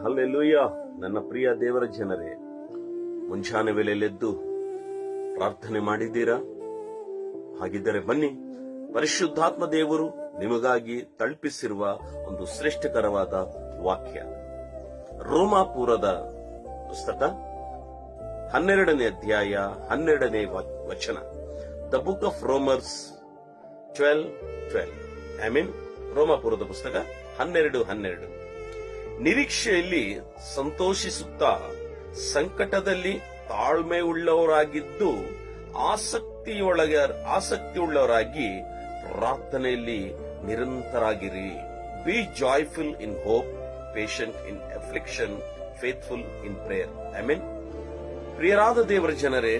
Hallelujah. ನನ್ನ ಪ್ರಿಯ ದೇವರ ಜನರೇ, ಮುಂಜಾನೆ ವೇಳೆಯಲ್ಲೆದ್ದು ಪ್ರಾರ್ಥನೆ ಮಾಡಿದ್ದೀರಾ? ಹಾಗಿದ್ದರೆ ಬನ್ನಿ, ಪರಿಶುದ್ಧಾತ್ಮ ದೇವರು ನಿಮಗಾಗಿ ತಲುಪಿಸಿರುವ ಒಂದು ಶ್ರೇಷ್ಠಕರವಾದ ವಾಕ್ಯ. ರೋಮಾಪುರದ ಪುಸ್ತಕ 12ನೇ ಅಧ್ಯಾಯ 12ನೇ ವಚನ. The book of Romans 12:12. ರೋಮಾಪುರದ ಪುಸ್ತಕ 12:12. ನಿರೀಕ್ಷೆಯಲ್ಲಿ ಸಂತೋಷಿಸುತ್ತಾ ಸಂಕಟದಲ್ಲಿ ತಾಳ್ಮೆ ಉಳ್ಳವರಾಗಿದ್ದು ಆಸಕ್ತಿಯುಳ್ಳವರಾಗಿ ಪ್ರಾರ್ಥನೆಯಲ್ಲಿ ನಿರಂತರಾಗಿರಿ. Be joyful in hope, patient in affliction, faithful in prayer. ಪ್ರಿಯರಾದ ದೇವರ ಜನರೇ,